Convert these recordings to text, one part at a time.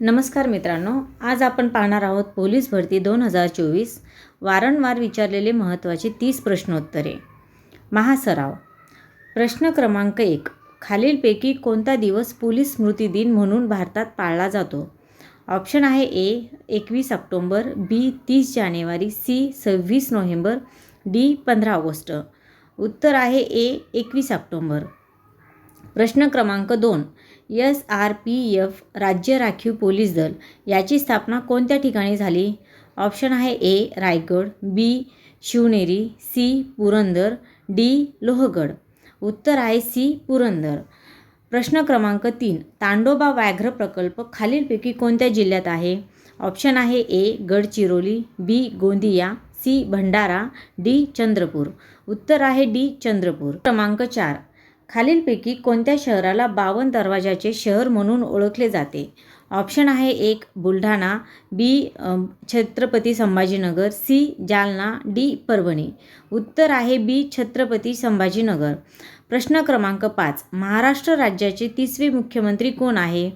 नमस्कार मित्रांनो, आज आपण पाहणार आहोत पोलीस भरती 2024 वारंवार विचारलेले महत्त्वाचे 30 प्रश्नोत्तरे. महासराव. प्रश्न क्रमांक 1. खालीलपैकी कोणता दिवस पोलीस स्मृती दिन म्हणून भारतात पाळला जातो? ऑप्शन आहे ए 21 ऑक्टोंबर, बी 30 जानेवारी, सी 26 नोव्हेंबर, डी 15 ऑगस्ट. उत्तर आहे ए 21 ऑक्टोंबर. प्रश्न क्रमांक 2. SRPF राज्य राखीव पोलीस दल याची स्थापना कोणत्या ठिकाणी झाली? ऑप्शन आहे ए रायगड, बी शिवनेरी, सी पुरंदर, डी लोहगड. उत्तर आहे सी पुरंदर. प्रश्न क्रमांक 3. तांडोबा व्याघ्र प्रकल्प खालीलपैकी कोणत्या जिल्ह्यात आहे? ऑप्शन आहे ए गडचिरोली, बी गोंदिया, सी भंडारा, डी चंद्रपूर. उत्तर आहे डी चंद्रपूर. क्रमांक 4. खालीलपैकी कोणत्या शहराला 52 दरवाजाचे शहर म्हणून ओळखले जाते? ऑप्शन आहे एक बुलढाणा, बी छत्रपती संभाजीनगर, सी जालना, डी परभणी. उत्तर आहे बी छत्रपती संभाजीनगर. प्रश्न क्रमांक 5. महाराष्ट्र राज्याचे 30वे मुख्यमंत्री कोण आहे?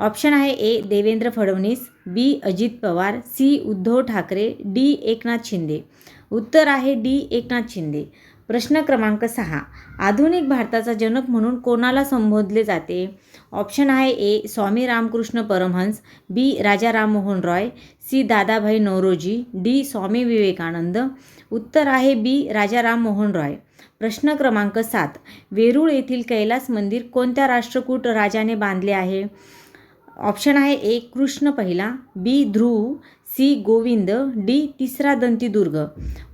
ऑप्शन आहे ए देवेंद्र फडणवीस, बी अजित पवार, सी उद्धव ठाकरे, डी एकनाथ शिंदे. उत्तर आहे डी एकनाथ शिंदे. प्रश्न क्रमांक 6. आधुनिक भारताचा जनक म्हणून कोणाला संबोधले जाते? ऑप्शन आहे ए स्वामी रामकृष्ण परमहंस, बी राजा राममोहन रॉय, सी दादाभाई नौरोजी, डी स्वामी विवेकानंद. उत्तर आहे बी राजा राममोहन रॉय. प्रश्न क्रमांक 7. वेरूळ येथील कैलास मंदिर कोणत्या राष्ट्रकूट राजाने बांधले आहे? ऑप्शन आहे ए कृष्ण पहिला, बी ध्रुव, सी गोविंद, डी तिसरा दंतीदुर्ग.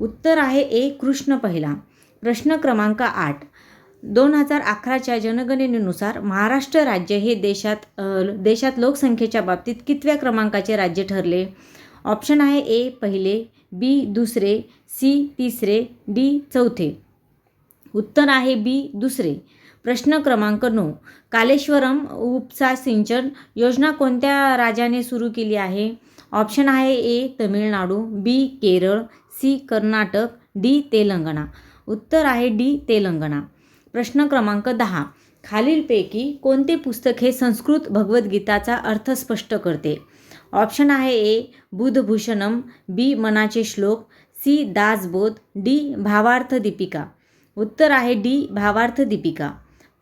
उत्तर आहे ए कृष्ण पहिला. प्रश्न क्रमांक 8. 2011च्या जनगणनेनुसार महाराष्ट्र राज्य हे देशात लोकसंख्येच्या बाबतीत कितव्या क्रमांकाचे राज्य ठरले? ऑप्शन आहे ए पहिले, बी दुसरे, सी तिसरे, डी चौथे. उत्तर आहे बी दुसरे. प्रश्न क्रमांक 9. कालेश्वरम उपसा सिंचन योजना कोणत्या राज्याने सुरू केली आहे? ऑप्शन आहे ए तमिळनाडू, बी केरळ, सी कर्नाटक, डी तेलंगणा. उत्तर आहे डी तेलंगणा. प्रश्न क्रमांक 10. खालीलपैकी कोणते पुस्तक हे संस्कृत भगवद्गीताचा अर्थ स्पष्ट करते? ऑप्शन आहे ए बुधभूषणम, बी मनाचे श्लोक, सी दासबोध, डी भावार्थ दीपिका. उत्तर आहे डी भावार्थ दीपिका.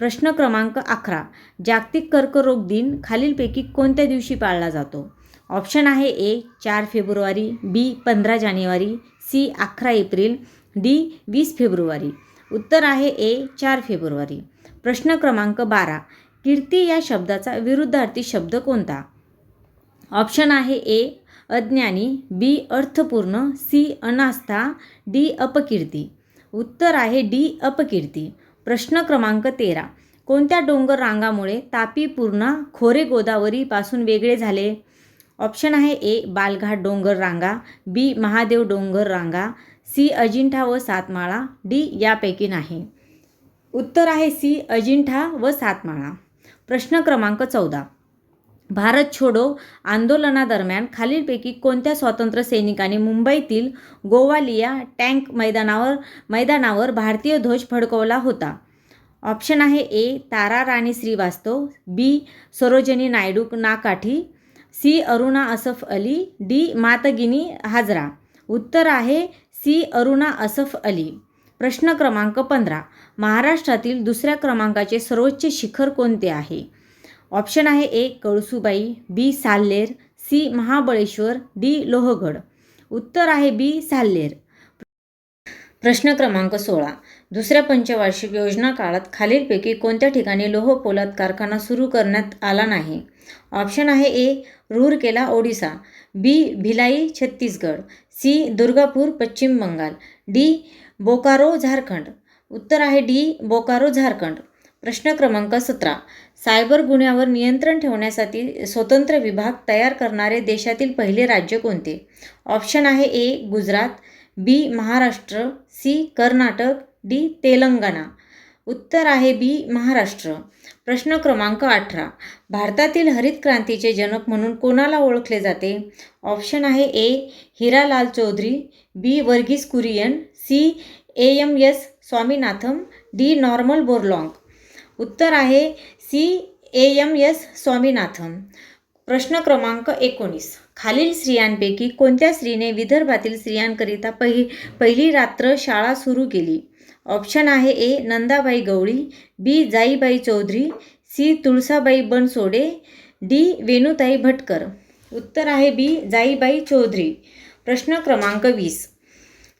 प्रश्न क्रमांक 11. जागतिक कर्करोग दिन खालीलपैकी कोणत्या दिवशी पाळला जातो? ऑप्शन आहे ए 4 फेब्रुवारी, बी 15 जानेवारी, सी 11 एप्रिल, डी 20 फेब्रुवारी. उत्तर आहे ए 4 फेब्रुवारी. प्रश्न क्रमांक 12. कीर्ती या शब्दाचा विरुद्धार्थी शब्द कोणता? ऑप्शन आहे ए अज्ञानी, बी अर्थपूर्ण, सी अनास्था, डी अपकीर्ती. उत्तर आहे डी अपकीर्ती. प्रश्न क्रमांक 13. कोणत्या डोंगर रांगामुळे तापी पूर्णा खोरे गोदावरी पासून वेगळे झाले? ऑप्शन आहे ए बालघाट डोंगर रांगा, बी महादेव डोंगर रांगा, सी अजिंठा व सातमाळा, डी यापैकी नाही. उत्तर आहे सी अजिंठा व सातमाळा. प्रश्न क्रमांक 14. भारत छोडो आंदोलनादरम्यान खालीलपैकी कोणत्या स्वातंत्र्य सैनिकाने मुंबईतील गोवालिया टँक मैदानावर भारतीय ध्वज फडकवला होता? ऑप्शन आहे ए तारा राणी श्रीवास्तव, बी सरोजिनी नायडू नाकाठी, सी अरुणा असफ अली, डी मातगिनी हाजरा. उत्तर आहे सी अरुणा असफ अली. प्रश्न क्रमांक 15. महाराष्ट्रातील दुसऱ्या क्रमांकाचे सर्वोच्च शिखर कोणते आहे? ऑप्शन आहे ए कळसुबाई, बी साल्हेर, सी महाबळेश्वर, डी लोहगड. उत्तर आहे बी साल्हेर. प्रश्न क्रमांक 16. दुसऱ्या पंचवार्षिक योजना काळात खालीलपैकी कोणत्या ठिकाणी लोह पोलाद कारखाना सुरू करण्यात आला नाही? ऑप्शन आहे ए रूरकेला ओडिसा, बी भिलाई छत्तीसगड, सी दुर्गापूर पश्चिम बंगाल, डी बोकारो झारखंड. उत्तर आहे डी बोकारो झारखंड. प्रश्न क्रमांक 17. सायबर गुन्ह्यावर नियंत्रण ठेवण्यासाठी स्वतंत्र विभाग तयार करणारे देशातील पहिले राज्य कोणते? ऑप्शन आहे ए गुजरात, बी महाराष्ट्र, सी कर्नाटक, डी तेलंगणा. उत्तर आहे बी महाराष्ट्र. प्रश्न क्रमांक 18. भारतातील हरित क्रांतीचे जनक म्हणून कोणाला ओळखले जाते? ऑप्शन आहे A Hiralal Chaudhary, B Verghese Kurien, C AMS Swaminathan, D Norman Borlaug. उत्तर आहे सी AMS स्वामीनाथन. प्रश्न क्रमांक 19. खालील स्त्रियांपैकी कोणत्या स्त्रीने विदर्भातील स्त्रियांकरिता पहिली रात्र शाळा सुरू केली? ऑप्शन आहे ए. नंदाबाई गवळी, बी. जाईबाई चौधरी, सी. तुळसाबाई बनसोडे, डी. वेणुताई भटकर. उत्तर आहे बी. जाईबाई चौधरी. प्रश्न क्रमांक 20.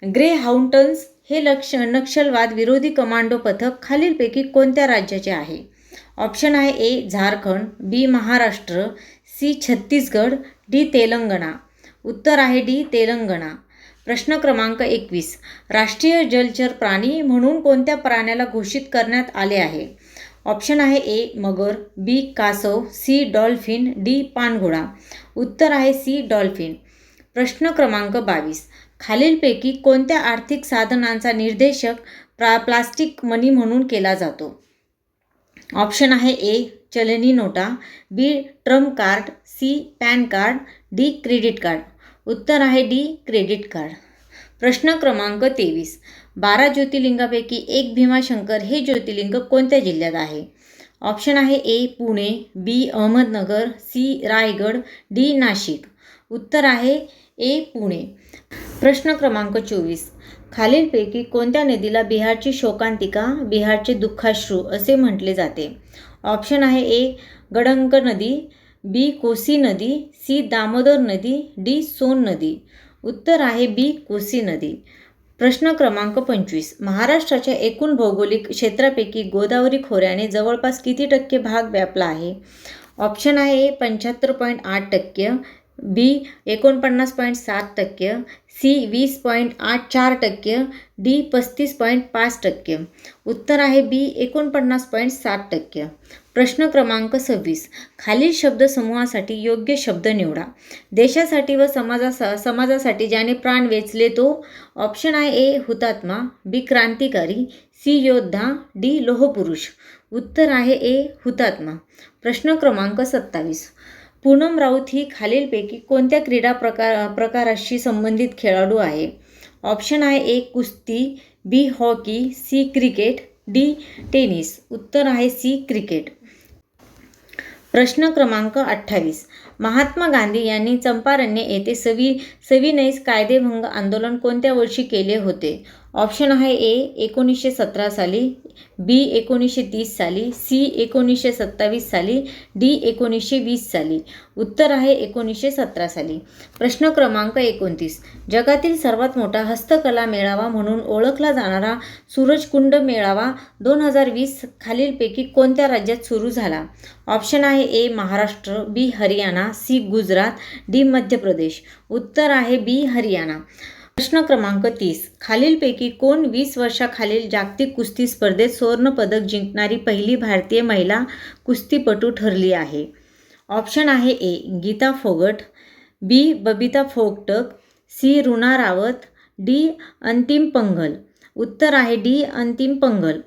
ग्रे हाउंटन्स हे नक्षलवाद विरोधी कमांडो पथक खालीलपैकी कोणत्या राज्याचे आहे? ऑप्शन आहे ए. झारखंड, बी. महाराष्ट्र, सी. छत्तीसगड, डी. तेलंगणा. उत्तर आहे डी. तेलंगणा. प्रश्न क्रमांक 21. राष्ट्रीय जलचर प्राणी म्हणून कोणत्या प्राण्याला घोषित करण्यात आले आहे? ऑप्शन आहे ए. मगर, बी. कासव, सी. Dolphin, D. पाणघोडा. उत्तर आहे सी. डॉल्फिन. प्रश्न क्रमांक 22. खालीलपैकी कोणत्या आर्थिक साधनांचा निर्देशक प्लास्टिक मनी म्हणून केला जातो? ऑप्शन आहे ए. चलनी नोटा, B. Trump card, C. PAN card, D. Credit card. उत्तर आहे डी. Credit card. प्रश्न क्रमांक 23. 12 ज्योतिर्लिंगापैकी एक भीमाशंकर हे ज्योतिर्लिंग कोणत्या जिल्ह्यात आहे? ऑप्शन आहे ए. पुणे, बी. अहमदनगर, सी. रायगड, डी. नाशिक. उत्तर आहे ए. पुणे. प्रश्न क्रमांक 24. खालीलपैकी कोणत्या नदीला बिहारची शोकांतिका, बिहारचे दुःखाश्रू असे म्हटले जाते? ऑप्शन आहे ए. गंडक नदी, बी. कोसी नदी, सी. दामोदर नदी, डी. सोन नदी. उत्तर आहे बी. कोसी नदी. प्रश्न क्रमांक 25. महाराष्ट्राच्या एकूण भौगोलिक क्षेत्रापैकी गोदावरी खोऱ्याने जवळपास किती टक्के भाग व्यापला आहे? ऑप्शन आहे ए. 75.8%, बी. 49.7%, सी. 20.84%, डी. 35.5%. उत्तर आहे बी. 49.7%. प्रश्न क्रमांक 26. खालील शब्दसमूहासाठी योग्य शब्द निवडा. देशासाठी व समाजासाठी ज्याने प्राण वेचले तो? ऑप्शन आहे ए. हुतात्मा, बी. क्रांतिकारी, सी. योद्धा, डी. लोहपुरुष. उत्तर आहे ए. हुतात्मा. प्रश्न क्रमांक 27. पूनम राऊत ही खालीलपैकी कोणत्या क्रीडा प्रकाराशी संबंधित खेळाडू आहे? ऑप्शन आहे ए. कुस्ती, B. Hockey, C. Cricket, D. Tennis. उत्तर आहे सी. क्रिकेट. प्रश्न क्रमांक 28. महात्मा गांधी यांनी चंपारण्य येथे सविनय कायदेभंग आंदोलन कोणत्या वर्षी केले होते? ऑप्शन आहे ए. 1917 साली, बी. 1930 साली, सी. 1927 साली, डी. 1920 साली. उत्तर आहे 1917 साली. प्रश्न क्रमांक 29. जगातील सर्वात मोठा हस्तकला मेळावा म्हणून ओळखला जाणारा सूरजकुंड मेळावा 2020 खालीलपैकी कोणत्या राज्यात सुरू झाला? ऑप्शन आहे ए. महाराष्ट्र, बी. हरियाणा, सी. गुजरात, डी. मध्य प्रदेश. उत्तर आहे बी. हरियाणा. प्रश्न क्रमांक 30. खालीलपैकी कोण 20 वर्षाखालील जागतिक कुस्ती स्पर्धेत सुवर्णपदक जिंकणारी पहिली भारतीय महिला कुस्तीपटू ठरली आहे? ऑप्शन आहे ए. गीता फोगट, बी. बबिता फोगट, सी. रुना रावत, डी. अंतिम पंघल. उत्तर आहे डी. अंतिम पंघल.